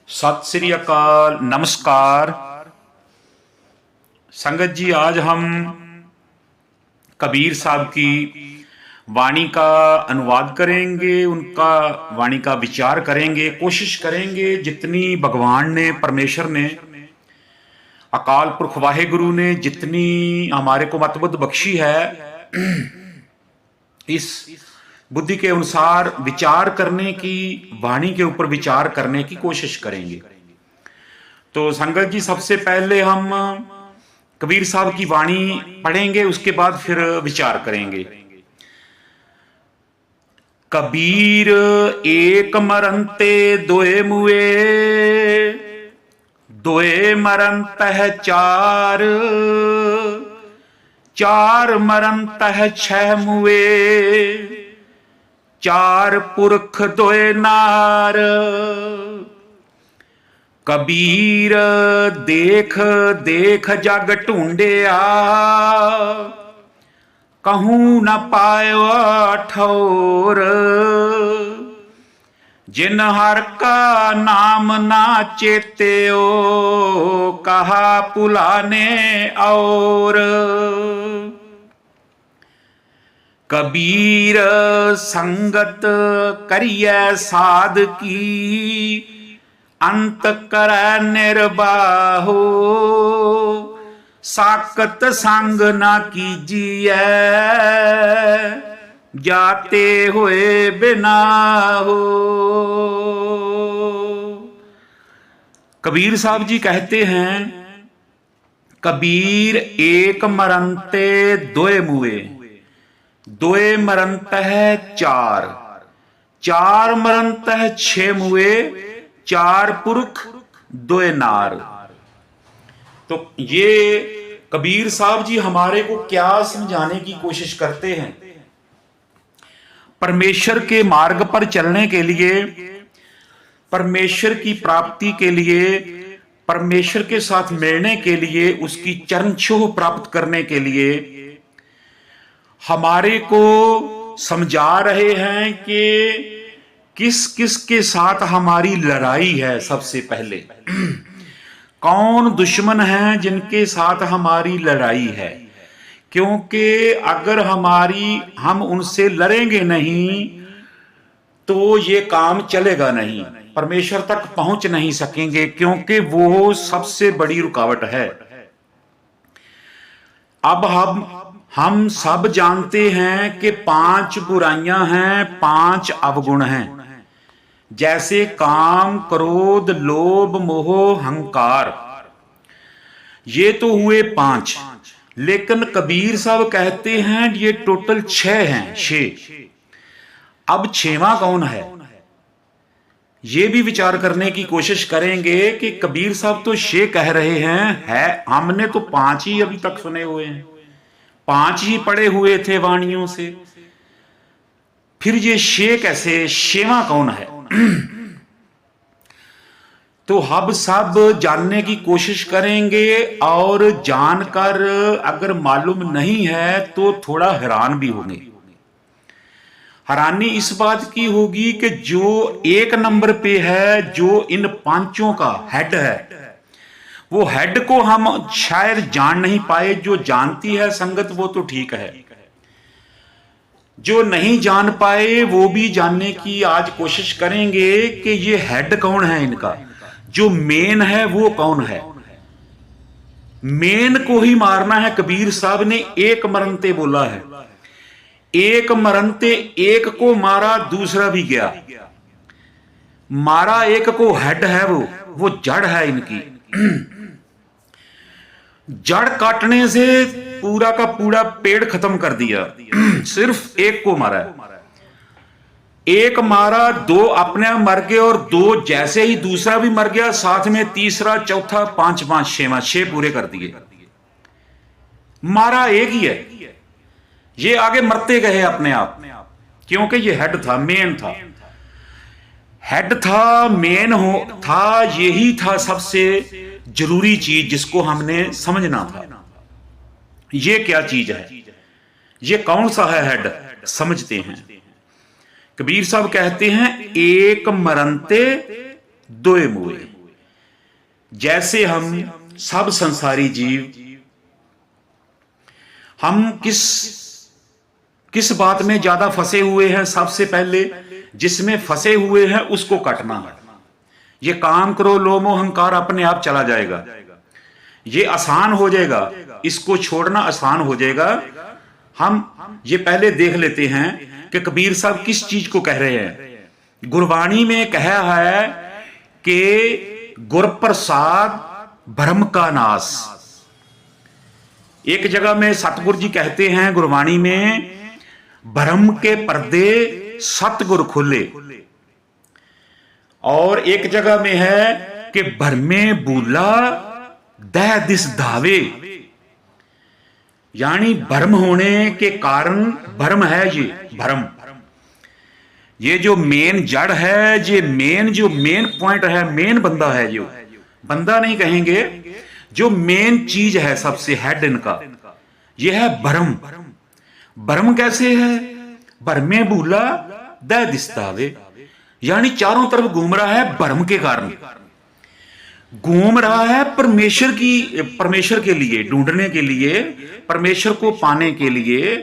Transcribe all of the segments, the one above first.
सत श्री अकाल, नमस्कार संगत जी। आज हम कबीर साहब की वाणी का अनुवाद करेंगे, उनका वाणी का विचार करेंगे। कोशिश करेंगे जितनी भगवान ने, परमेश्वर ने, अकाल पुरख वाहेगुरु ने जितनी हमारे को मतबुद्ध बख्शी है, इस बुद्धि के अनुसार विचार करने की, वाणी के ऊपर विचार करने की कोशिश करेंगे। तो संगत जी, सबसे पहले हम कबीर साहब की वाणी पढ़ेंगे, उसके बाद फिर विचार करेंगे। कबीर एक मरनते दोए मुए, दोए मरनत है चार, चार मरनत है छह मुए, चार पुरख दोए नार। कबीर देख देख जग ढूंढिया, कहूं न पायो ठौर। जिन हर का नाम ना चेत्यो, कहा पुलाने और। कबीर संगत करिए साध की, अंत कर निर्बाहो। साकत संग ना कीजिए, जाते हुए बिना हो। कबीर साहब जी कहते हैं, कबीर एक मरनते दोए मुए, दोए मरनत है चार, चार मरनत है छह मुए, चार पुरख दोए नार। तो ये कबीर साहब जी हमारे को क्या समझाने की कोशिश करते हैं? परमेश्वर के मार्ग पर चलने के लिए, परमेश्वर की प्राप्ति के लिए, परमेश्वर के साथ मिलने के लिए, उसकी चरण छूह प्राप्त करने के लिए हमारे को समझा रहे हैं कि किस किस के साथ हमारी लड़ाई है। सबसे पहले कौन दुश्मन है जिनके साथ हमारी लड़ाई है, क्योंकि अगर हम उनसे लड़ेंगे नहीं तो ये काम चलेगा नहीं, परमेश्वर तक पहुंच नहीं सकेंगे, क्योंकि वो सबसे बड़ी रुकावट है। अब हम सब जानते हैं कि पांच बुराइयां हैं, पांच अवगुण हैं, जैसे काम, क्रोध, लोभ, मोह, अहंकार। ये तो हुए पांच, लेकिन कबीर साहब कहते हैं ये टोटल छह हैं, छह। अब छेवां कौन है, ये भी विचार करने की कोशिश करेंगे कि कबीर साहब तो छह कह रहे हैं, है हमने तो पांच ही अभी तक सुने हुए हैं, पांच ही पढ़े हुए थे वाणियों से, फिर ये छह कैसे, छेवां कौन है? तो हम सब जानने की कोशिश करेंगे, और जानकर अगर मालूम नहीं है तो थोड़ा हैरान भी होंगे। हैरानी इस बात की होगी कि जो एक नंबर पे है, जो इन पांचों का हेड है, वो हेड को हम शायद जान नहीं पाए। जो जानती है संगत वो तो ठीक है, जो नहीं जान पाए वो भी जानने की आज कोशिश करेंगे कि ये हेड कौन है इनका, जो मेन है वो कौन है। मेन को ही मारना है। कबीर साहब ने एक मरनते बोला है, एक मरनते, एक को मारा दूसरा भी गया, मारा एक को, हेड है वो जड़ है इनकी। जड़ काटने से पूरा का पूरा पेड़ खत्म कर दिया, सिर्फ एक को मारा है। एक मारा, दो अपने आप मर गए, और दो जैसे ही दूसरा भी मर गया, साथ में तीसरा, चौथा, पांच, छह, छह पूरे कर दिए। मारा एक ही है, ये आगे मरते गए अपने आप, क्योंकि ये हेड था, मेन था, हेड था, मेन था, यही था सबसे जरूरी चीज जिसको हमने समझना था। ये क्या चीज है, ये कौन सा है हेड, समझते हैं। कबीर साहब कहते हैं, एक मरनते दोए मुए, जैसे हम सब संसारी जीव, हम किस बात में ज्यादा फंसे हुए हैं? सबसे पहले जिसमें फंसे हुए हैं उसको काटना है। ये काम करो, लोभ मोह अहंकार अपने आप चला जाएगा, ये आसान हो जाएगा, इसको छोड़ना आसान हो जाएगा। हम ये पहले देख लेते हैं कि कबीर साहब किस चीज को कह रहे हैं। गुरबाणी में कहा है कि गुर प्रसाद भ्रम का नाश। एक जगह में सतगुरु जी कहते हैं गुरबाणी में, भ्रम के पर्दे सतगुरु खोले। और एक जगह में है कि भरमे बूला दह दिस धावे, यानी भ्रम होने के कारण भ्रम है ये भ्रम। ये जो मेन जड़ है, ये जो मेन पॉइंट है, मेन बंदा है, जो बंदा नहीं कहेंगे, जो मेन चीज है, सबसे हेड इनका यह है भ्रम। भ्रम कैसे है? भरमे भूला दह दिस धावे, यानी चारों तरफ घूम रहा है भ्रम के कारण, घूम रहा है परमेश्वर के लिए, ढूंढने के लिए, परमेश्वर को पाने के लिए।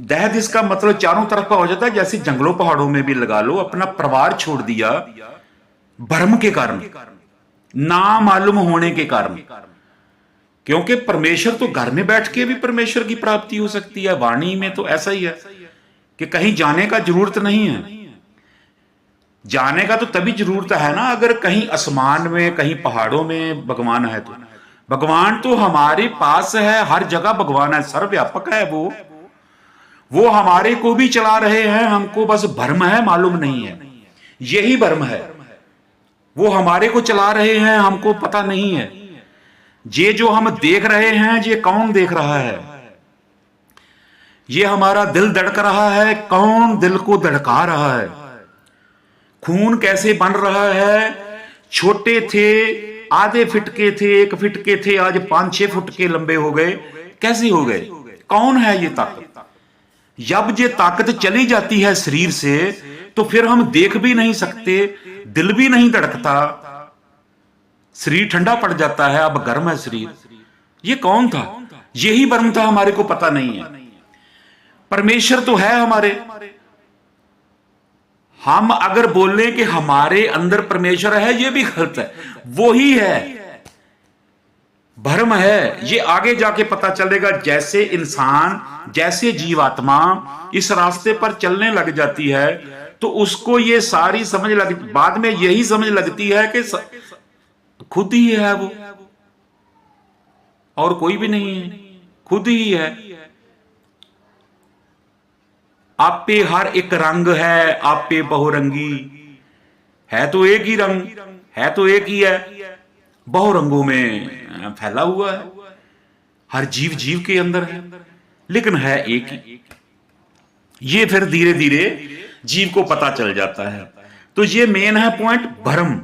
दह दिस का मतलब चारों तरफ का हो जाता है, जैसे जंगलों पहाड़ों में भी लगा लो, अपना परिवार छोड़ दिया भ्रम के कारण, ना मालूम होने के कारण। क्योंकि परमेश्वर तो घर में बैठ के भी परमेश्वर की प्राप्ति हो सकती है। वाणी में तो ऐसा ही है कि कहीं जाने का जरूरत नहीं है। जाने का तो तभी जरूरत है ना, अगर कहीं आसमान में, कहीं पहाड़ों में भगवान है तो। भगवान तो हमारे पास है, हर जगह भगवान है, सर्वव्यापक है वो हमारे को भी चला रहे हैं, हमको बस भ्रम है, मालूम नहीं है। यही भ्रम है, वो हमारे को चला रहे हैं, हमको पता नहीं है। ये जो हम देख रहे हैं, ये कौन देख रहा है? ये हमारा दिल धड़क रहा है, कौन दिल को धड़का रहा है? खून कैसे बन रहा है? छोटे थे आधे फीट के थे, 1 फीट के थे, आज 5-6 फुट के लंबे हो गए। कैसे हो गए? कौन है ये ताकत? जब ये ताकत चली जाती है शरीर से, तो फिर हम देख भी नहीं सकते, दिल भी नहीं धड़कता, शरीर ठंडा पड़ जाता है, अब गर्म है शरीर। ये कौन था? यही भ्रम था, हमारे को पता नहीं है। परमेश्वर तो है हमारे। हम अगर बोले कि हमारे अंदर परमेश्वर है, ये भी गलत है, वो ही है, भ्रम है। ये आगे जाके पता चलेगा, जैसे इंसान, जैसे जीवात्मा इस रास्ते पर चलने लग जाती है, तो उसको ये सारी समझ लग, बाद में यही समझ लगती है कि खुद ही है वो, और कोई भी नहीं है, खुद ही है। आप पे हर एक रंग है, आप पे बहुरंगी है, तो एक ही रंग है, तो एक ही है, बहुरंगों में फैला हुआ है, हर जीव के अंदर है, लेकिन है एक ही। ये फिर धीरे धीरे जीव को पता चल जाता है। तो ये मेन है पॉइंट, भ्रम।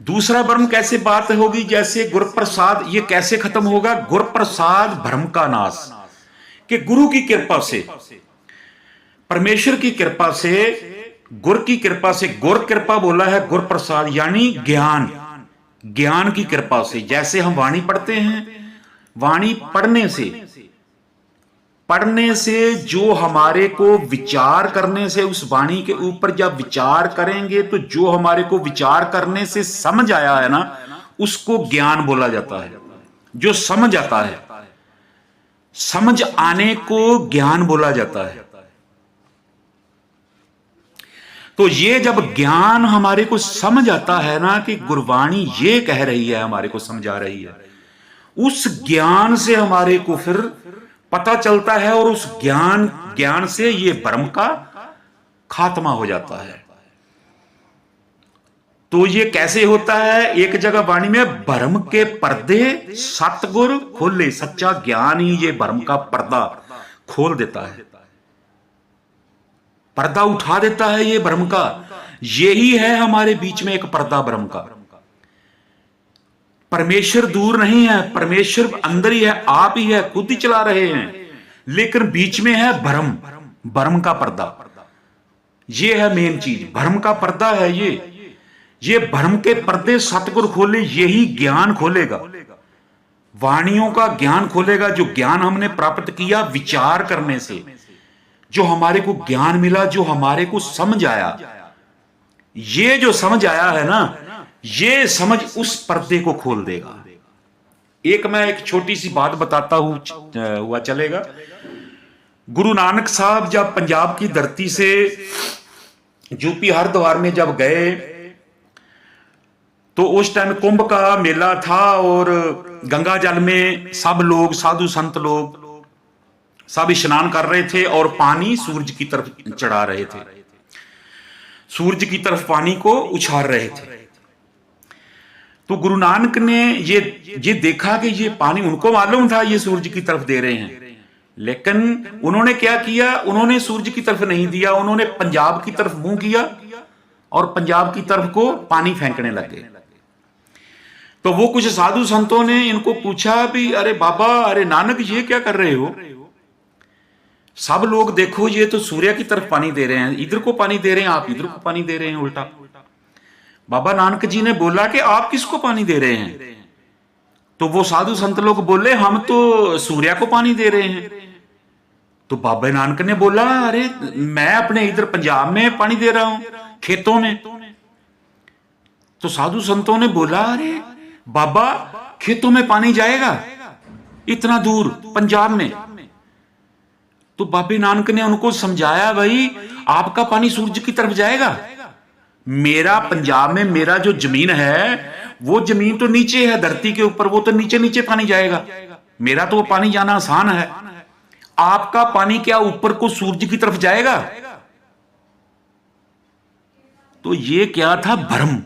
दूसरा भ्रम कैसे बात होगी? जैसे गुरु प्रसाद, ये कैसे खत्म होगा? गुरु प्रसाद भ्रम का नाश, कि गुरु की कृपा से, परमेश्वर की कृपा से, गुरु की कृपा से, गुरु कृपा बोला है, गुरु प्रसाद यानी ज्ञान, ज्ञान की कृपा से। जैसे हम वाणी पढ़ते हैं, वाणी पढ़ने से जो हमारे को विचार करने से, उस वाणी के ऊपर जब विचार करेंगे, तो जो हमारे को विचार करने से समझ आया है ना, उसको ज्ञान बोला जाता है। जो समझ आता है, समझ आने को ज्ञान बोला जाता है। तो ये जब ज्ञान हमारे को समझ आता है ना, कि गुरबाणी ये कह रही है, हमारे को समझा रही है, उस ज्ञान से हमारे को फिर पता चलता है, और उस ज्ञान से ये भ्रम का खात्मा हो जाता है। तो ये कैसे होता है? एक जगह वाणी में, भ्रम के पर्दे सतगुरु खोले। सच्चा ज्ञान ही ये भ्रम का पर्दा खोल देता है, पर्दा उठा देता है ये भ्रम का। यही है हमारे बीच में एक पर्दा भ्रम का। परमेश्वर दूर नहीं है, परमेश्वर अंदर ही है, आप ही है, खुद ही चला रहे हैं, लेकिन बीच में है भ्रम, भ्रम का पर्दा। ये है मेन चीज, भ्रम का पर्दा है ये। ये भ्रम के पर्दे सतगुरु खोले, यही ज्ञान खोलेगा, वाणियों का ज्ञान खोलेगा। जो ज्ञान हमने प्राप्त किया विचार करने से, जो हमारे को ज्ञान मिला, जो हमारे को समझ आया, ये जो समझ आया है ना, ये समझ उस पर्दे को खोल देगा। मैं एक छोटी सी बात बताता हूं, हुआ चलेगा। गुरु नानक साहब जब पंजाब की धरती से यूपी हरिद्वार में जब गए, तो उस टाइम कुंभ का मेला था और गंगा जल में सब लोग, साधु संत लोग सब स्नान कर रहे थे और पानी सूरज की तरफ चढ़ा रहे थे, सूरज की तरफ पानी को उछाल रहे थे। तो गुरु नानक ने ये देखा कि ये पानी, उनको मालूम था ये सूरज की तरफ दे रहे हैं, लेकिन उन्होंने क्या किया, उन्होंने सूरज की तरफ नहीं दिया, उन्होंने पंजाब की तरफ मुंह किया और पंजाब की तरफ को पानी फेंकने लगे। तो वो कुछ साधु संतों ने इनको पूछा भी, अरे बाबा, अरे नानक, ये क्या कर रहे हो? सब लोग देखो, ये तो सूर्य की तरफ पानी दे रहे हैं, इधर को पानी दे रहे हैं, आप इधर को पानी दे रहे हैं उल्टा। बाबा नानक जी ने बोला कि आप किसको पानी दे रहे हैं? तो वो साधु संत लोग बोले, हम तो सूर्य को पानी दे रहे हैं। तो बाबा नानक ने बोला, अरे मैं अपने इधर पंजाब में पानी दे रहा हूं, खेतों में। तो साधु संतों ने बोला, अरे बाबा, खेतों में पानी जाएगा इतना दूर पंजाब में? तो बाबे नानक ने उनको समझाया, भाई आपका पानी सूरज की तरफ जाएगा, मेरा पंजाब में मेरा जो जमीन है, वो जमीन तो नीचे है धरती के ऊपर, वो तो नीचे नीचे पानी जाएगा, मेरा तो वो पानी जाना आसान है। आपका पानी क्या ऊपर को सूरज की तरफ जाएगा? तो ये क्या था? भ्रम।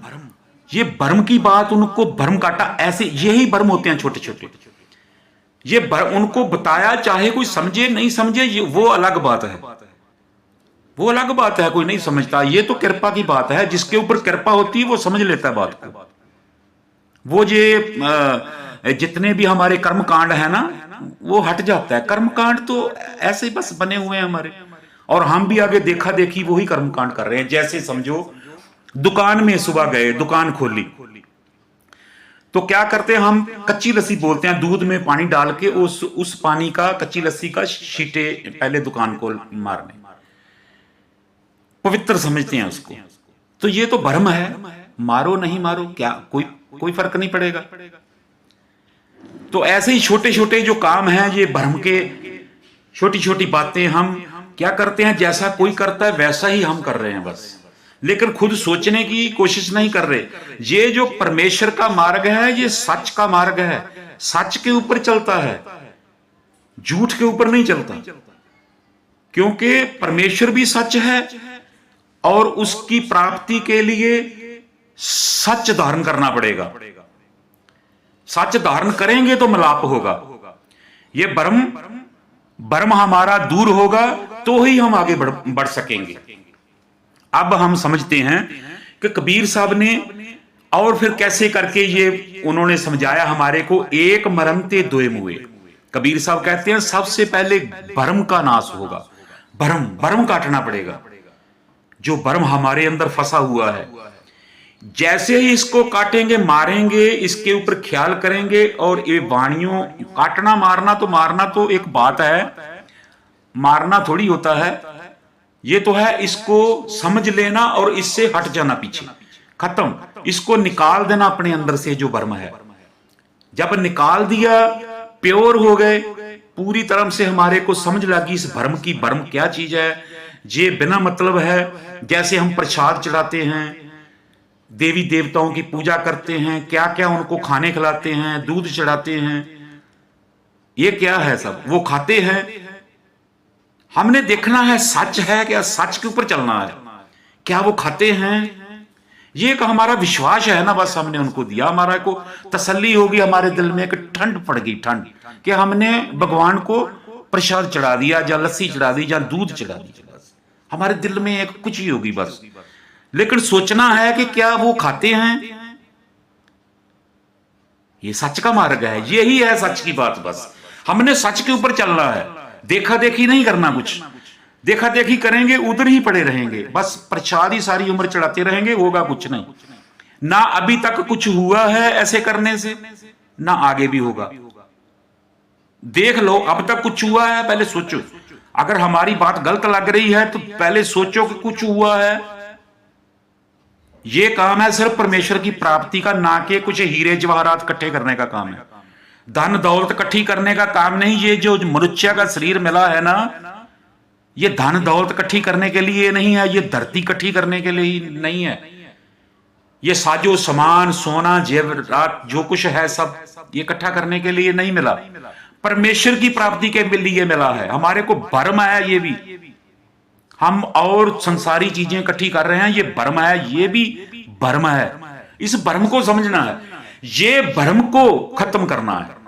ये भ्रम की बात, उनको भ्रम काटा। ऐसे यही भ्रम होते हैं छोटे छोटे। ये उनको बताया, चाहे कोई समझे नहीं समझे, ये वो अलग बात है, वो अलग बात है, कोई नहीं समझता। ये तो कृपा की बात है, जिसके ऊपर कृपा होती है वो समझ लेता है बात को। वो ये जितने भी हमारे कर्म कांड है ना, वो हट जाता है। कर्म कांड तो ऐसे बस बने हुए हैं हमारे, और हम भी आगे देखा देखी वही कर्म कांड कर रहे हैं। जैसे समझो, दुकान में सुबह गए, दुकान खोली, तो क्या करते हैं हम? कच्ची लस्सी बोलते हैं, दूध में पानी डाल के उस पानी का, कच्ची लस्सी का छींटे पहले दुकान को मारने, पवित्र समझते हैं उसको। तो ये तो भ्रम है, मारो नहीं मारो क्या, कोई फर्क नहीं पड़ेगा। तो ऐसे ही छोटे छोटे जो काम हैं, ये भ्रम के छोटी छोटी बातें हम क्या करते हैं, जैसा कोई करता है वैसा ही हम कर रहे हैं बस, लेकिन खुद सोचने की कोशिश नहीं कर रहे। ये जो परमेश्वर का मार्ग है, ये सच का मार्ग है, सच के ऊपर चलता है, झूठ के ऊपर नहीं चलता, क्योंकि परमेश्वर भी सच है और उसकी प्राप्ति के लिए सच धारण करना पड़ेगा। सच धारण करेंगे तो मिलाप होगा। ये भ्रम हमारा दूर होगा तो ही हम आगे बढ़ सकेंगे। अब हम समझते हैं कि कबीर साहब ने और फिर कैसे करके ये उन्होंने समझाया हमारे को। एक मरम ते दोए मुए। कबीर साहब कहते हैं सबसे पहले भ्रम का नाश होगा। भ्रम काटना पड़ेगा, जो भ्रम हमारे अंदर फंसा हुआ है। जैसे ही इसको काटेंगे, मारेंगे, इसके ऊपर ख्याल करेंगे, और ये वाणियों काटना मारना तो एक बात है, मारना थोड़ी होता है। ये तो है इसको समझ लेना और इससे हट जाना पीछे, खत्म। इसको निकाल देना अपने अंदर से जो भ्रम है। जब निकाल दिया, प्योर हो गए, पूरी तरह से हमारे को समझ लगी इस भ्रम की, भ्रम क्या चीज है, ये बिना मतलब है। जैसे हम प्रसाद चढ़ाते हैं, देवी देवताओं की पूजा करते हैं, क्या क्या उनको खाने खिलाते हैं, दूध चढ़ाते हैं, ये क्या है? सब वो खाते हैं। हमने देखना है सच है क्या, सच के ऊपर चलना है। क्या वो खाते हैं? ये एक हमारा विश्वास है ना, बस हमने उनको दिया, हमारा को तसल्ली होगी, हमारे दिल में एक ठंड पड़ गई, ठंड कि हमने भगवान को प्रसाद चढ़ा दिया, या लस्सी चढ़ा दी, या दूध चढ़ा दी, बस हमारे दिल में एक कुछ ही होगी बस। लेकिन सोचना है कि क्या वो खाते हैं? ये सच का मार्ग है, यही है सच की बात। बस हमने सच के ऊपर चलना है, देखा देखी नहीं करना। कुछ देखा देखी करेंगे उधर ही पड़े रहेंगे, बस प्रसाद ही सारी उम्र चढ़ाते रहेंगे, होगा कुछ नहीं। ना अभी तक कुछ हुआ है ऐसे करने से, ना आगे भी होगा। देख लो, अब तक कुछ हुआ है? पहले सोचो। अगर हमारी बात गलत लग रही है तो पहले सोचो कि कुछ हुआ है। यह काम है सिर्फ परमेश्वर की प्राप्ति का, ना कि कुछ हीरे जवाहरात इकट्ठे करने का काम है, धन दौलत इकट्ठी करने का काम नहीं। ये जो मनुष्य का शरीर मिला है ना, ये धन दौलत इकट्ठी करने के लिए नहीं है, ये धरती इकट्ठी करने के लिए नहीं है, ये साजो सामान सोना जेवरात जो कुछ है सब ये इकट्ठा करने के लिए नहीं मिला, परमेश्वर की प्राप्ति के लिए मिला है। हमारे को भ्रम है, ये भी हम और संसारी चीजें इकट्ठी कर रहे हैं, ये भ्रम है, ये भी भ्रम है। इस भ्रम को समझना है, ये भ्रम को खत्म करना है।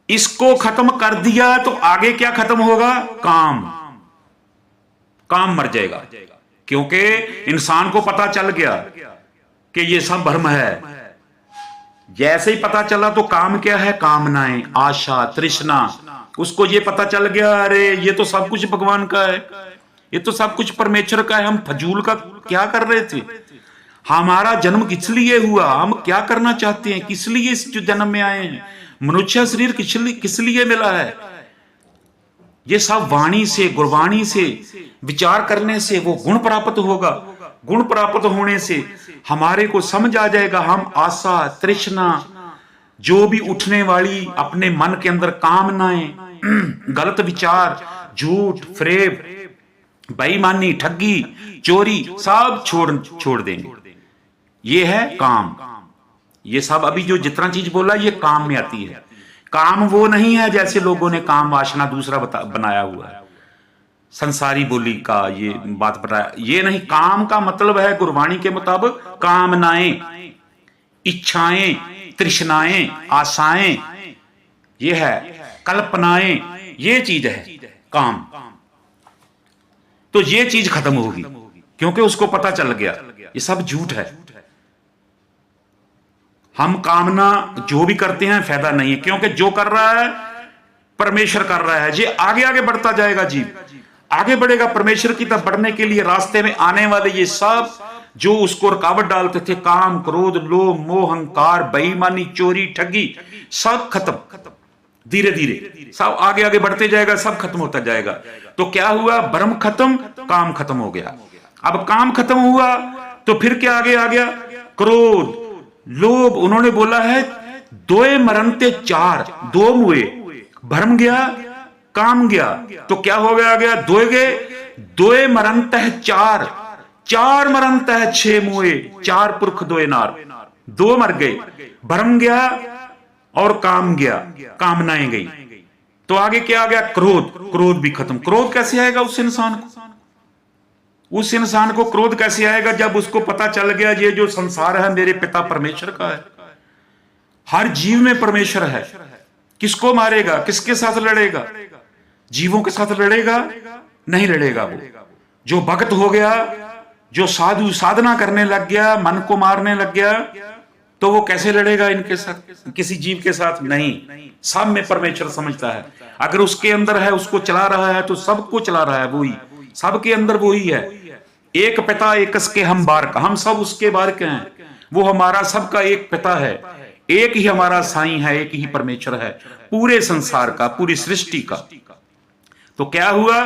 इसको खत्म कर दिया तो आगे क्या खत्म होगा? काम मर जाएगा, क्योंकि इंसान को पता चल गया कि ये सब भ्रम है। जैसे ही पता चला तो काम क्या है? कामनाएं, आशा, तृष्णा। उसको ये पता चल गया, अरे ये तो सब कुछ भगवान का है, ये तो सब कुछ परमेश्वर का है, हम फजूल का क्या कर रहे थे? हमारा जन्म किस लिए हुआ? हम क्या करना चाहते हैं? किस लिए इस जन्म में आए हैं? मनुष्य शरीर किस लिए मिला है? ये सब वाणी से, गुरबाणी से विचार करने से वो गुण प्राप्त होगा। गुण प्राप्त होने से हमारे को समझ आ जाएगा, हम आशा, तृष्णा, जो भी उठने वाली अपने मन के अंदर कामनाएं, गलत विचार, झूठ, फरेब, बेईमानी, ठगी, चोरी, सब छोड़ देंगे। ये है काम। ये सब अभी जो जितना चीज बोला ये काम में आती है। काम वो नहीं है जैसे लोगों ने काम वासना दूसरा बनाया हुआ है, संसारी बोली का ये बात बताया, ये नहीं। काम का मतलब है गुरबाणी के मुताबिक कामनाएं, इच्छाएं, तृष्णाएं, आशाएं, ये है कल्पनाएं, ये चीज है काम। तो ये चीज खत्म होगी क्योंकि उसको पता चल गया ये सब झूठ है। हम कामना जो भी करते हैं फायदा नहीं है, क्योंकि जो कर रहा है परमेश्वर कर रहा है। ये आगे आगे बढ़ता जाएगा, जीव आगे बढ़ेगा परमेश्वर की तरफ बढ़ने के लिए। रास्ते में आने वाले ये सब जो उसको रुकावट डालते थे, काम, क्रोध, लोभ, मोह, अहंकार, बेईमानी, चोरी, ठगी, सब खत्म। धीरे धीरे सब आगे आगे बढ़ते जाएगा, सब खत्म होता जाएगा। तो क्या हुआ? भ्रम खत्म, काम खत्म हो गया। अब काम खत्म हुआ तो फिर क्या आगे आ गया? क्रोध, लोभ। उन्होंने बोला है दोए मरनते चार, दो मुए, भ्रम गया, काम गया। तो क्या हो गया? गया दोए गए, दोए मरनत है चार, चार मरनत है छे मुए, चार पुरख दोए नार। दो मर गए, भ्रम गया और काम गया, कामनाएं गई। तो आगे क्या आ गया? क्रोध। क्रोध भी खत्म। क्रोध कैसे आएगा उस इंसान को? उस इंसान को क्रोध कैसे आएगा? जब उसको पता चल गया ये जो संसार है मेरे पिता परमेश्वर का है, हर जीव में परमेश्वर है। किसको मारेगा? किसके साथ लड़ेगा? जीवों के साथ लड़ेगा? नहीं लड़ेगा। वो जो भक्त हो गया, जो साधु साधना करने लग गया, मन को मारने लग गया, तो वो कैसे लड़ेगा इनके साथ? किसी जीव के साथ नहीं। सब में परमेश्वर समझता है। अगर उसके अंदर है, उसको चला रहा है, तो सबको चला रहा है वही। सबके अंदर वही है। एक पिता एक के हम बारक, हम सब उसके बारक हैं। वो हमारा सबका एक पिता है, एक ही हमारा साईं है, एक ही परमेश्वर है पूरे संसार का, पूरी सृष्टि का। तो क्या हुआ?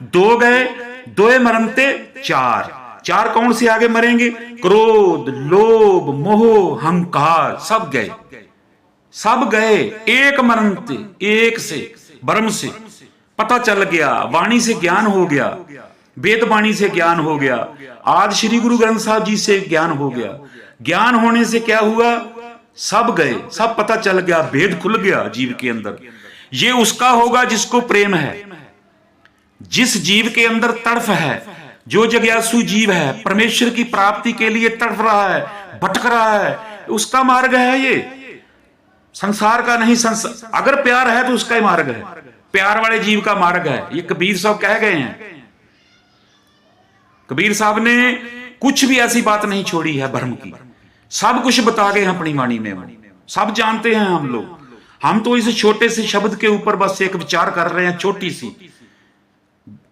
दो गए, दोए मरनते चार। चार कौन से आगे मरेंगे? क्रोध, लोभ, मोह, अहंकार, सब गए, सब गए। एक मरनते, एक से, भ्रम से पता चल गया, वाणी से ज्ञान हो गया, वेद वाणी से ज्ञान हो गया, आज श्री गुरु ग्रंथ साहब जी से ज्ञान हो गया। ज्ञान होने से क्या हुआ? सब गए, सब पता चल गया, भेद खुल गया जीव के अंदर। ये उसका होगा जिसको प्रेम है, जिस जीव के अंदर तड़फ है, जो जिज्ञासु जीव है, परमेश्वर की प्राप्ति के लिए तड़फ रहा है, भटक रहा है, उसका मार्ग है ये, संसार का नहीं। अगर प्यार है तो उसका ही मार्ग है, प्यार वाले जीव का मार्ग है। ये कबीर साहब कह गए हैं। कबीर साहब ने कुछ भी ऐसी बात नहीं छोड़ी है भ्रम की, सब कुछ बता गए हैं अपनी वाणी में। सब जानते हैं हम लोग। हम तो इस छोटे से शब्द के ऊपर बस एक विचार कर रहे हैं, छोटी सी,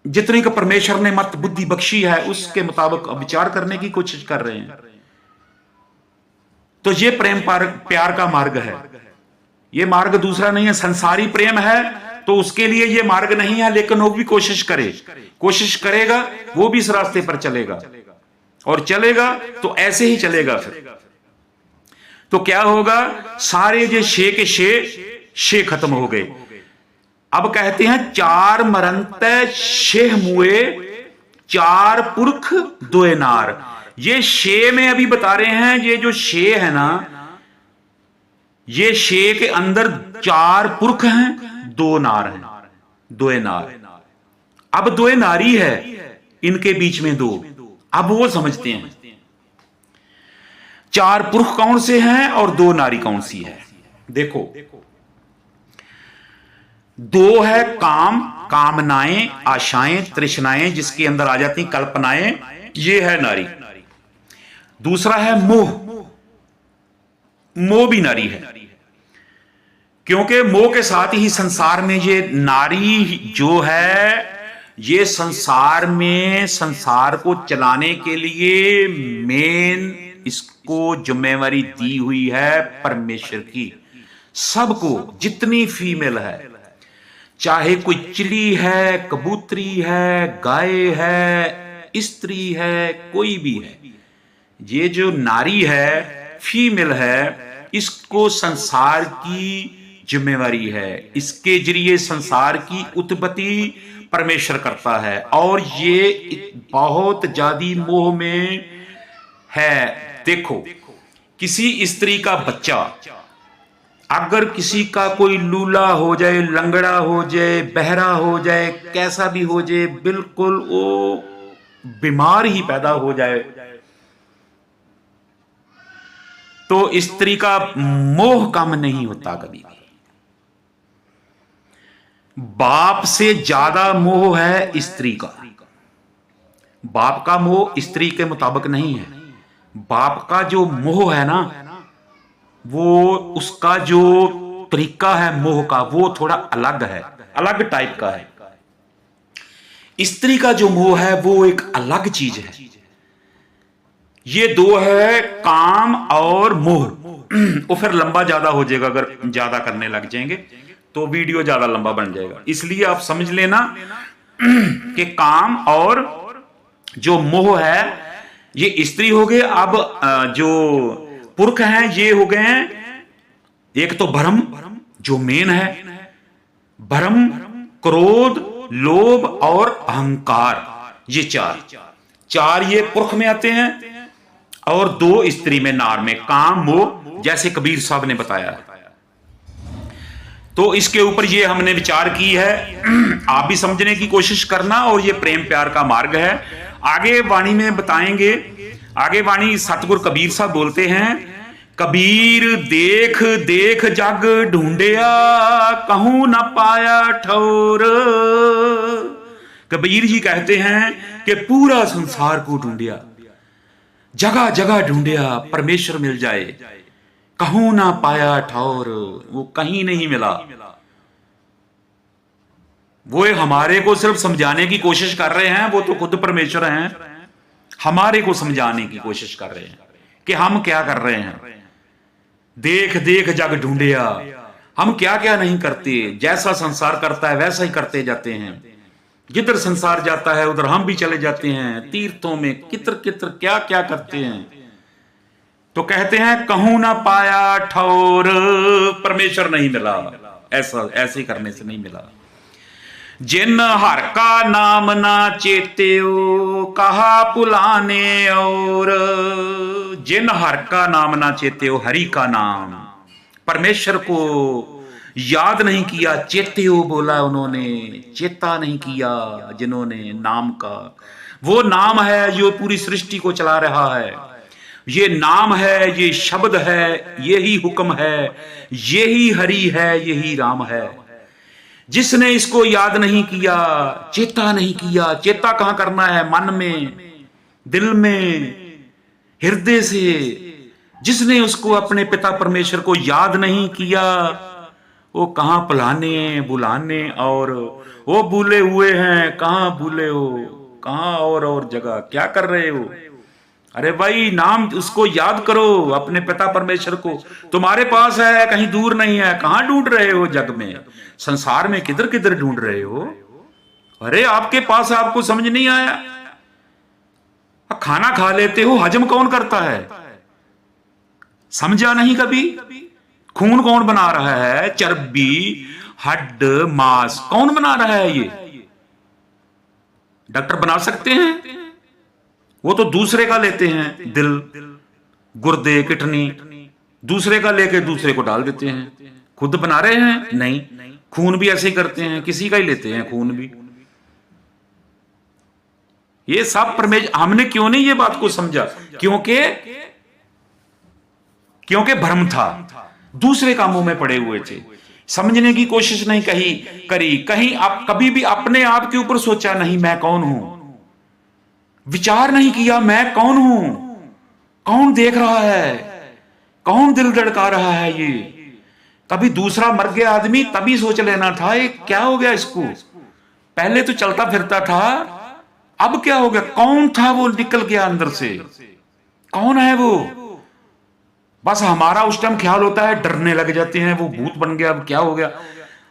जितनी का परमेश्वर ने मत बुद्धि बख्शी है उसके मुताबिक विचार करने की कोशिश कर रहे हैं। तो ये प्रेम प्यार का मार्ग है। ये मार्ग दूसरा नहीं है। संसारी प्रेम है तो उसके लिए ये मार्ग नहीं है, लेकिन वो भी कोशिश करेगा, वो भी इस रास्ते पर चलेगा, और चलेगा तो ऐसे ही चलेगा। फिर तो क्या होगा, सारे जो शे के शे खत्म हो गए। अब कहते हैं चार मरंत शेह मुए, चार पुरख दोए नार। ये शे में अभी बता रहे हैं, ये जो शे है ना, ये शे के अंदर चार पुरख हैं, दो नार हैं, दोए नार। अब दोए नारी है, इनके बीच में दो। अब वो समझते हैं चार पुरुष कौन से हैं और दो नारी कौन सी है। देखो, दो है काम, कामनाएं, आशाएं, तृष्णाएं, जिसके अंदर आ जाती कल्पनाएं, ये है नारी। दूसरा है मोह, मोह भी नारी है, क्योंकि मोह के साथ ही संसार में ये नारी जो है, ये संसार में संसार को चलाने के लिए मेन इसको जिम्मेवारी दी हुई है परमेश्वर की। सबको, जितनी फीमेल है, चाहे कोई चिड़ी है, कबूतरी है, गाय है, स्त्री है, कोई भी है, ये जो नारी है, फीमेल है, इसको संसार की जिम्मेवारी है। इसके जरिए संसार की उत्पत्ति परमेश्वर करता है, और ये बहुत ज्यादा मोह में है। देखो, किसी स्त्री का बच्चा अगर किसी का कोई लूला हो जाए, लंगड़ा हो जाए, बहरा हो जाए, कैसा भी हो जाए, बिल्कुल वो बीमार ही पैदा हो जाए, तो स्त्री का मोह कम नहीं होता कभी भी। बाप से ज्यादा मोह है स्त्री का। बाप का मोह स्त्री के मुताबिक नहीं है। बाप का जो मोह है ना, वो उसका जो तरीका है मोह का, वो थोड़ा अलग है, अलग टाइप का है। स्त्री का जो मोह है वो एक अलग चीज है। ये दो है, काम और मोह। वो फिर लंबा ज्यादा हो जाएगा, अगर ज्यादा करने लग जाएंगे तो वीडियो ज्यादा लंबा बन जाएगा। इसलिए आप समझ लेना कि काम और जो मोह है ये स्त्री हो गए। अब जो पुरख हैं ये हो गए हैं, एक तो भ्रम जो मेन है, भ्रम, क्रोध, लोभ और अहंकार, ये चार ये पुरख में आते हैं, और दो स्त्री में, नार में, काम, मोह, जैसे कबीर साहब ने बताया। तो इसके ऊपर ये हमने विचार की है, आप भी समझने की कोशिश करना, और ये प्रेम प्यार का मार्ग है। आगे वाणी में बताएंगे। आगे वाणी सतगुरु कबीर साहब बोलते हैं, कबीर देख देख जग ढूंढिया, कहूं ना पाया ठौर। कबीर जी कहते हैं कि पूरा संसार को ढूंढिया, जगह जगह ढूंढिया, परमेश्वर मिल जाए, कहूं ना पाया ठौर, वो कहीं नहीं मिला। वो हमारे को सिर्फ समझाने की कोशिश कर रहे हैं, वो तो खुद परमेश्वर हैं, हमारे को समझाने की कोशिश कर रहे हैं कि हम क्या कर रहे हैं। देख देख जग ढूंढिया, हम क्या क्या नहीं करते, जैसा संसार करता है वैसा ही करते जाते हैं। जिधर संसार जाता है उधर हम भी चले जाते हैं, तीर्थों में कितर कितर क्या क्या करते हैं। तो कहते हैं कहूं ना पाया ठौर, परमेश्वर नहीं मिला, ऐसा ऐसे करने से नहीं मिला। जिन हर का नाम ना चेत्यो, कहा पुलाने और। जिन हर का नाम ना चेत्यो, हरि का नाम, परमेश्वर को याद नहीं किया, चेत्यो बोला उन्होंने, चेता नहीं किया जिन्होंने नाम का। वो नाम है जो पूरी सृष्टि को चला रहा है, ये नाम है, ये शब्द है, यही हुक्म है, यही हरि है, यही राम है। जिसने इसको याद नहीं किया, चेता नहीं किया, चेता कहां करना है, मन में, दिल में, हृदय से। जिसने उसको अपने पिता परमेश्वर को याद नहीं किया, वो कहां पुलाने बुलाने, और वो भूले हुए हैं, कहां भूले हो, कहां और जगह क्या कर रहे हो। अरे भाई नाम उसको याद करो, अपने पिता परमेश्वर को। तुम्हारे पास है, कहीं दूर नहीं है। कहां ढूंढ रहे हो जग में, संसार में किधर किधर ढूंढ रहे हो? अरे आपके पास, आपको समझ नहीं आया? खाना खा लेते हो, हजम कौन करता है? समझा नहीं कभी? खून कौन बना रहा है? चर्बी, हड्ड, मांस कौन बना रहा है? ये डॉक्टर बना सकते हैं? वो तो दूसरे का लेते हैं, दिल, गुर्दे, किडनी, दूसरे का लेके दूसरे को डाल देते हैं। खुद बना रहे हैं? नहीं। खून भी ऐसे ही करते हैं, किसी का ही लेते हैं खून भी। ये सब परमेश्वर। हमने क्यों नहीं ये बात को समझा? क्योंकि भ्रम था, दूसरे कामों में पड़े हुए थे, समझने की कोशिश नहीं करी। कहीं आप कभी भी अपने आप के ऊपर सोचा नहीं, मैं कौन हूं? विचार नहीं किया, मैं कौन हूं? कौन देख रहा है? कौन दिल धड़का रहा है? ये कभी दूसरा मर गया आदमी तभी सोच लेना था, ये क्या हो गया इसको? पहले तो चलता फिरता था, अब क्या हो गया? कौन था वो निकल गया अंदर से? कौन है वो? बस हमारा उस टाइम ख्याल होता है, डरने लग जाते हैं, वो भूत बन गया, अब क्या हो गया?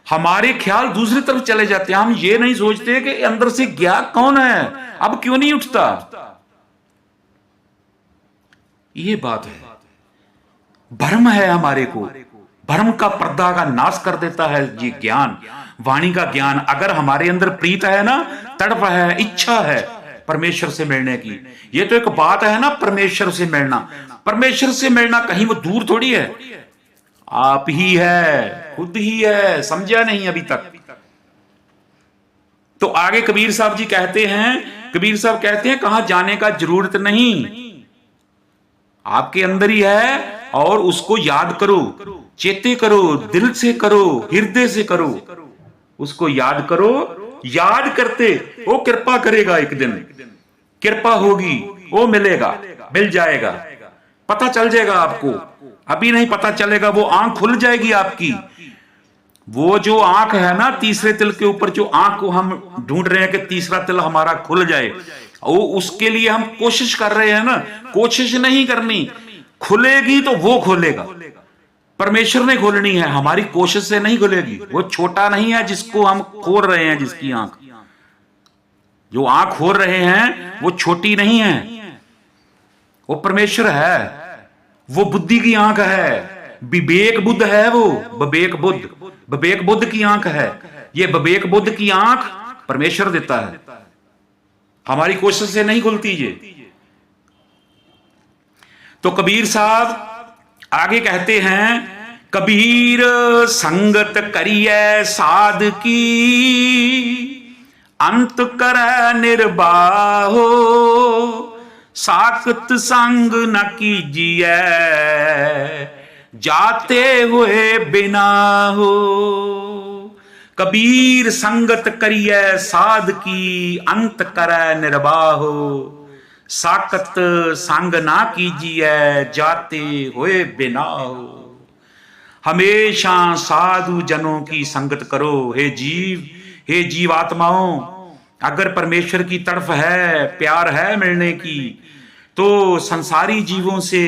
हमारे ख्याल दूसरी तरफ चले जाते हैं। हम ये नहीं सोचते कि अंदर से गया कौन है, अब क्यों नहीं उठता? ये बात है, भ्रम है हमारे को। भ्रम का पर्दा का नाश कर देता है ये ज्ञान, वाणी का ज्ञान। अगर हमारे अंदर प्रीत है ना, तड़प है, इच्छा है परमेश्वर से मिलने की। ये तो एक बात है ना, परमेश्वर से मिलना। परमेश्वर से मिलना कहीं वो दूर थोड़ी है, आप ही है, खुद ही है। समझा नहीं अभी तक? तो आगे कबीर साहब जी कहते हैं, कबीर साहब कहते हैं कहां जाने का जरूरत नहीं, आपके अंदर ही है। और उसको याद करो, चेते करो, दिल से करो, हृदय से करो, उसको याद करो। याद करते वो कृपा करेगा, एक दिन कृपा होगी, वो मिलेगा, मिल जाएगा, पता चल जाएगा आपको। अभी नहीं पता चलेगा, वो आंख खुल जाएगी आपकी। वो जो आंख है ना, तीसरे तिल के ऊपर जो आंख को हम ढूंढ रहे हैं कि तीसरा तिल हमारा खुल जाए, वो उसके लिए हम कोशिश कर रहे हैं ना। कोशिश नहीं करनी, खुलेगी तो वो खोलेगा, परमेश्वर ने खोलनी है, हमारी कोशिश से नहीं खुलेगी। वो छोटा नहीं है जिसको हम खोल रहे हैं, जिसकी आंख, जो आंख खोल रहे हैं वो छोटी नहीं है, वो परमेश्वर है। वो बुद्धि की आंख है, विवेक बुद्ध है वो, विवेक बुद्ध की आंख है। ये विवेक बुद्ध की आंख परमेश्वर देता है, हमारी कोशिश से नहीं खुलती ये। तो कबीर साहब आगे कहते हैं, कबीर संगत करिए साध की, अंत करे निर्बाहो, साकत संग न कीजिए, जाते हुए बिना हो। कबीर संगत करिए साध की, अंत करे निर्बाहो, साकत संग ना कीजिए, जाते हुए बिना हो। हमेशा साधु जनों की संगत करो। हे जीव आत्माओं, अगर परमेश्वर की तरफ है, प्यार है मिलने की, तो संसारी जीवों से,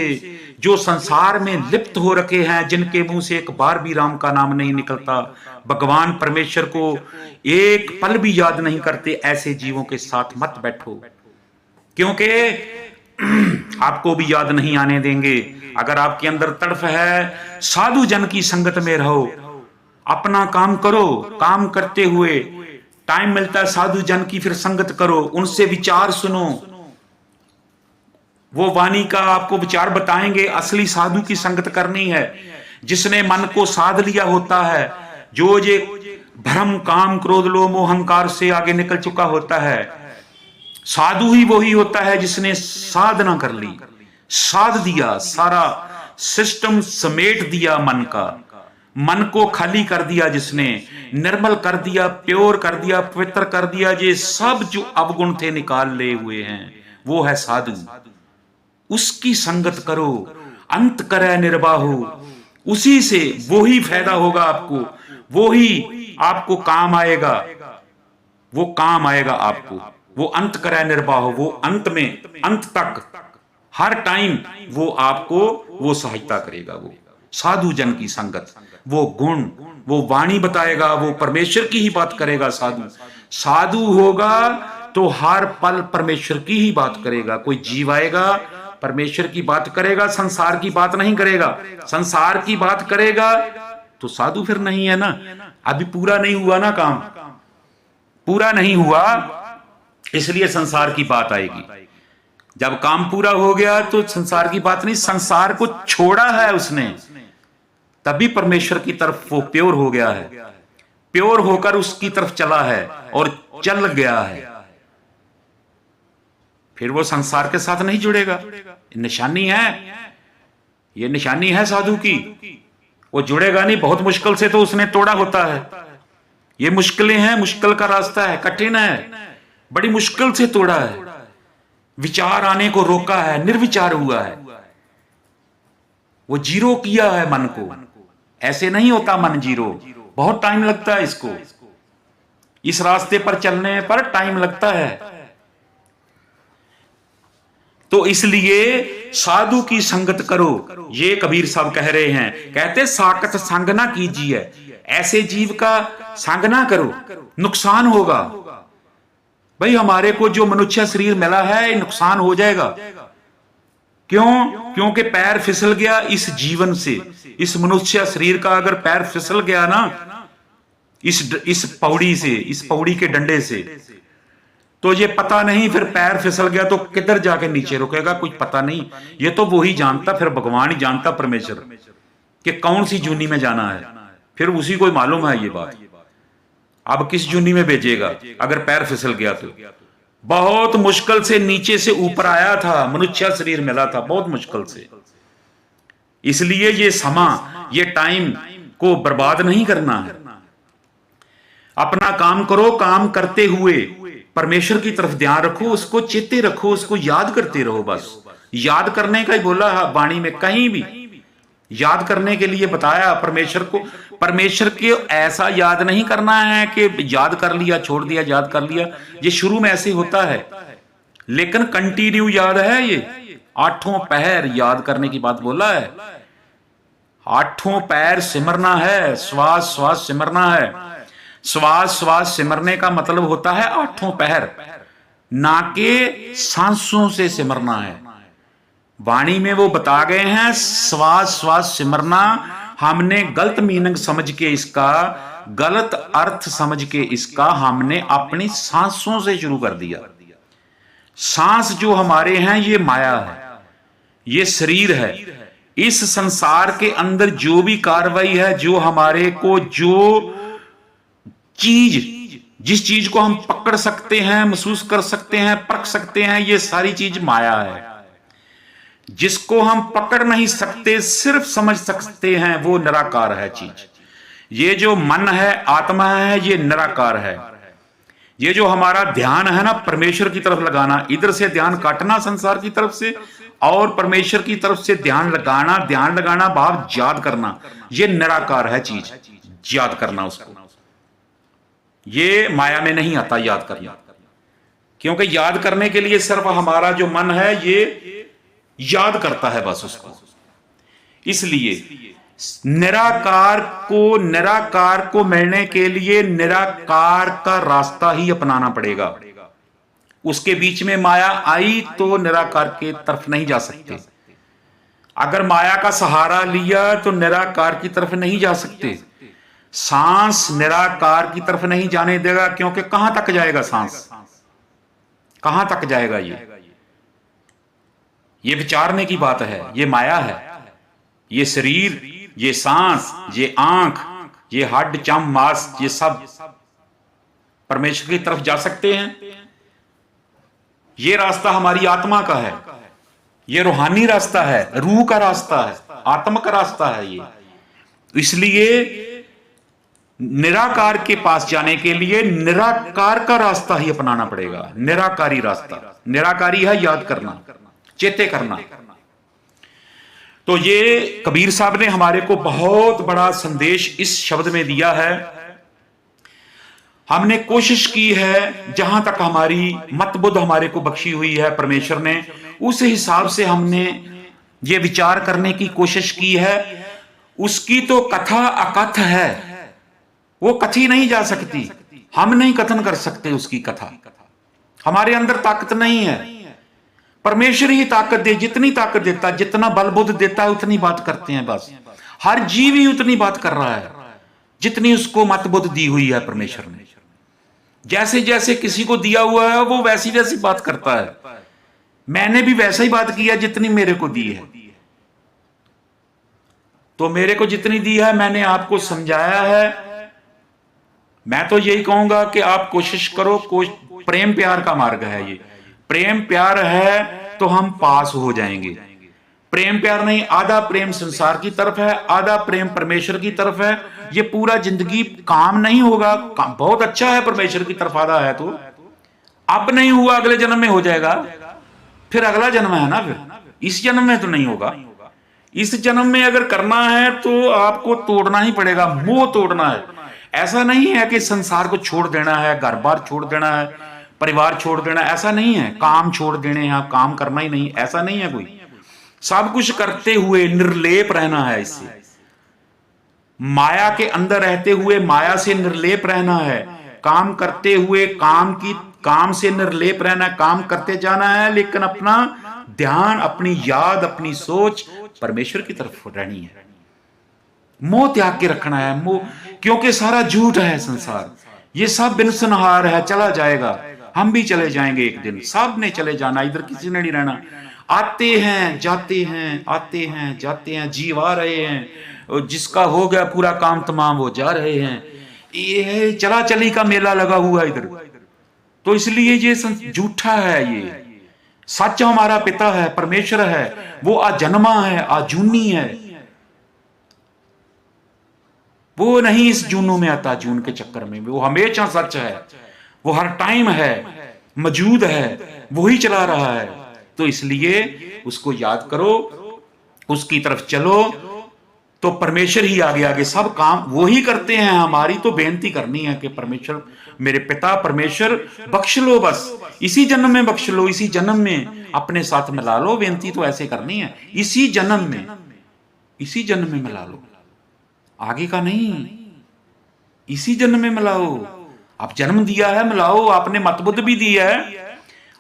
जो संसार में लिप्त हो रखे हैं, जिनके मुंह से एक बार भी राम का नाम नहीं निकलता, भगवान परमेश्वर को एक पल भी याद नहीं करते, ऐसे जीवों के साथ मत बैठो, क्योंकि आपको भी याद नहीं आने देंगे। अगर आपके अंदर तड़फ है, साधु जन की संगत में रहो, अपना काम करो, काम करते हुए टाइम मिलता है साधु जन की फिर संगत करो, उनसे विचार सुनो, वो वाणी का आपको विचार बताएंगे। असली साधु की संगत करनी है, जिसने मन को साध लिया होता है, जो ये भ्रम, काम, क्रोध, लोभ, मोह, अहंकार से आगे निकल चुका होता है। साधु ही वही होता है जिसने साधना कर ली, साध दिया, सारा सिस्टम समेट दिया मन का, मन को खाली कर दिया, जिसने निर्मल कर दिया, प्योर कर दिया, पवित्र कर दिया। ये सब जो अवगुण थे निकाल ले हुए हैं, वो है साधु। उसकी संगत करो, अंत करे निर्बाहो, उसी से वो ही फायदा होगा आपको, वो ही आपको काम आएगा, वो काम आएगा आपको। वो अंत करे निर्बाहो, वो अंत में, अंत तक हर टाइम वो आपको वो सहायता करेगा। वो साधु जन की संगत, वो गुण, वो वाणी बताएगा, वो परमेश्वर की ही बात करेगा। साधु साधु होगा तो हर पल परमेश्वर की ही बात करेगा। कोई जीव आएगा परमेश्वर की बात करेगा, संसार की बात नहीं करेगा। संसार की बात करेगा तो साधु फिर नहीं है ना। अभी पूरा नहीं हुआ ना, काम पूरा नहीं हुआ, इसलिए संसार की बात आएगी। जब काम पूरा हो गया तो संसार की बात नहीं, संसार को छोड़ा है उसने, तभी परमेश्वर की तरफ वो प्योर हो गया है, प्योर होकर उसकी तरफ चला है और चल गया है। फिर वो संसार के साथ नहीं जुड़ेगा। निशानी है, ये निशानी है साधु की। वो जुड़ेगा नहीं, बहुत मुश्किल से तो उसने तोड़ा होता है। ये मुश्किलें हैं, मुश्किल का रास्ता है, कठिन है, बड़ी मुश्किल से तोड़ा है। विचार आने को रोका है, निर्विचार हुआ है, वो जीरो किया है मन को। ऐसे नहीं होता मन जीरो, बहुत टाइम लगता है इसको, इस रास्ते पर चलने पर टाइम लगता है। तो इसलिए साधु की संगत करो, ये कबीर साहब कह रहे हैं। कहते साकत संग ना कीजिए, ऐसे जीव का संग ना करो, नुकसान होगा। भाई हमारे को जो मनुष्य शरीर मिला है नुकसान हो जाएगा। क्यों? क्योंकि पैर फिसल गया इस जीवन से, इस मनुष्य शरीर का अगर पैर फिसल गया ना इस पौड़ी से, इस पौड़ी के डंडे से, तो ये पता नहीं फिर पैर फिसल गया तो किधर जाके नीचे रुकेगा, कुछ पता नहीं। ये तो वो ही जानता, फिर भगवान ही जानता, परमेश्वर, कि कौन सी जूनी में जाना है, फिर उसी को मालूम है ये बात। अब किस जूनी में भेजेगा अगर पैर फिसल गया तो। बहुत मुश्किल से नीचे से ऊपर आया था, मनुष्य शरीर मिला था बहुत मुश्किल से। इसलिए ये समा, ये टाइम को बर्बाद नहीं करना है। अपना काम करो, काम करते हुए परमेश्वर की तरफ ध्यान रखो, उसको चेते रखो, उसको याद करते रहो। बस याद करने का ही बोला है वाणी में, कहीं भी याद करने के लिए बताया परमेश्वर को। परमेश्वर के ऐसा याद नहीं करना है कि याद कर लिया छोड़ दिया, याद कर लिया, ये शुरू में ऐसे होता है, लेकिन कंटिन्यू याद है। ये आठों पहर याद करने की बात बोला है, आठों पैर सिमरना है, श्वास श्वास सिमरना है। श्वास श्वास सिमरने का मतलब होता है आठों पहर, ना के सांसों से सिमरना है। वाणी में वो बता गए हैं श्वास श्वास सिमरना। हमने गलत मीनिंग समझ के इसका, गलत अर्थ समझ के इसका हमने अपनी सांसों से शुरू कर दिया। सांस जो हमारे हैं ये माया है, ये शरीर है। इस संसार के अंदर जो भी कार्रवाई है, जो हमारे को, जो चीज, जिस चीज को हम पकड़ सकते हैं, महसूस कर सकते हैं, परख सकते हैं, ये सारी चीज माया है। जिसको हम पकड़ नहीं सकते, सिर्फ समझ सकते हैं, वो निराकार है चीज। ये जो मन है, आत्मा है, ये निराकार है। ये जो हमारा ध्यान है ना, परमेश्वर की तरफ लगाना, इधर से ध्यान काटना संसार की तरफ से, और परमेश्वर की तरफ से ध्यान लगाना, ध्यान लगाना भाव याद करना, ये निराकार है चीज। याद करना उसको, ये माया में नहीं आता याद करना। क्योंकि याद करने के लिए सिर्फ हमारा जो मन है ये याद करता है बस उसको। इसलिए निराकार को मिलने के लिए निराकार का रास्ता ही अपनाना पड़ेगा। उसके बीच में माया आई तो निराकार के तरफ नहीं जा सकते। अगर माया का सहारा लिया तो निराकार की तरफ नहीं जा सकते। सांस निराकार की तरफ नहीं जाने देगा, क्योंकि कहां तक जाएगा सांस, कहां तक जाएगा? ये विचारने की बात है, ये माया है। ये शरीर, ये सांस, ये आंख, ये हड्ड चम मांस, ये सब परमेश्वर की तरफ जा सकते हैं। ये रास्ता हमारी आत्मा का है, ये रूहानी रास्ता है, रूह का रास्ता है, आत्मा का रास्ता है ये। इसलिए निराकार के पास जाने के लिए निराकार का रास्ता ही अपनाना पड़ेगा। निराकारी रास्ता, निराकारी है याद करना, चेते करना। तो ये कबीर साहब ने हमारे को बहुत बड़ा संदेश इस शब्द में दिया है। हमने कोशिश की है, जहां तक हमारी मतबुद्ध हमारे को बख्शी हुई है परमेश्वर ने, उस हिसाब से हमने ये विचार करने की कोशिश की है। उसकी तो कथा अकथ है, वो कथी नहीं जा सकती, हम नहीं कथन कर सकते उसकी कथा, हमारे अंदर ताकत नहीं है। परमेश्वर ही ताकत दे, जितनी ताकत देता, जितना बल बुद्ध देता है उतनी बात करते हैं बस। हर जीव ही उतनी बात कर रहा है जितनी उसको मत बुद्ध दी हुई है परमेश्वर ने। जैसे जैसे किसी को दिया हुआ है वो वैसी वैसी बात करता है। मैंने भी वैसा ही बात किया जितनी मेरे को दी है, तो मेरे को जितनी दी है मैंने आपको समझाया है। मैं तो यही कहूंगा कि आप कोशिश करो, प्रेम प्यार का मार्ग है ये। प्रेम प्यार है तो हम पास हो जाएंगे। प्रेम प्यार नहीं, आधा प्रेम संसार की तरफ है, आधा प्रेम परमेश्वर की तरफ है। ये पूरा जिंदगी काम नहीं होगा। बहुत अच्छा है परमेश्वर की तरफ आधा है, तो अब नहीं हुआ अगले जन्म में हो जाएगा। फिर अगला जन्म है ना, फिर इस जन्म में तो नहीं होगा। इस जन्म में अगर करना है तो आपको तोड़ना ही पड़ेगा, मोह तोड़ना है। ऐसा नहीं है कि संसार को छोड़ देना है, घर बार छोड़ देना है, परिवार छोड़ देना, ऐसा नहीं है। काम छोड़ देने हैं, काम करना ही नहीं, ऐसा नहीं है कोई। सब कुछ करते हुए निर्लेप रहना है। इससे माया के अंदर रहते हुए माया से निर्लेप रहना है। काम करते हुए काम से निर्लेप रहना, काम करते जाना है, लेकिन अपना ध्यान, अपनी याद, अपनी सोच परमेश्वर की तरफ रहनी है। मोह त्याग के रखना है, मोह, क्योंकि सारा झूठ है संसार। ये सब बिनसुनहार है, चला जाएगा, हम भी चले जाएंगे एक दिन, सब ने चले जाना, इधर किसी ने नहीं रहना। आते हैं जाते हैं, आते हैं जाते हैं, जीव आ रहे हैं, जिसका हो गया पूरा काम तमाम वो जा रहे हैं। ये चला चली का मेला लगा हुआ इधर, तो इसलिए ये झूठा है। ये सच हमारा पिता है, परमेश्वर है, वो अजन्मा है, आजूनी है। वो नहीं इस जूनों में आता, जून के चक्कर में। वो हमेशा सच है, वो हर टाइम है, मौजूद है, वो ही चला रहा है। तो इसलिए उसको याद करो, उसकी तरफ चलो, तो परमेश्वर ही आगे आगे सब काम वो ही करते हैं। हमारी तो बेनती करनी है कि परमेश्वर, मेरे पिता परमेश्वर, बख्श लो, बस इसी जन्म में बख्श लो, इसी जन्म में अपने साथ मिला लो। बेनती तो ऐसे करनी है, इसी जन्म में, इसी जन्म में मिला लो, आगे का नहीं, इसी जन्म में मिलाओ। आप जन्म दिया है, मिलाओ। आपने मतबुद्ध भी दी है,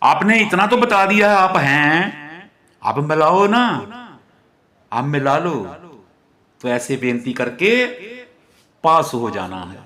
आपने इतना तो बता दिया है आप हैं, आप मिलाओ ना, आप मिला लो। तो ऐसे बेनती करके पास हो जाना है।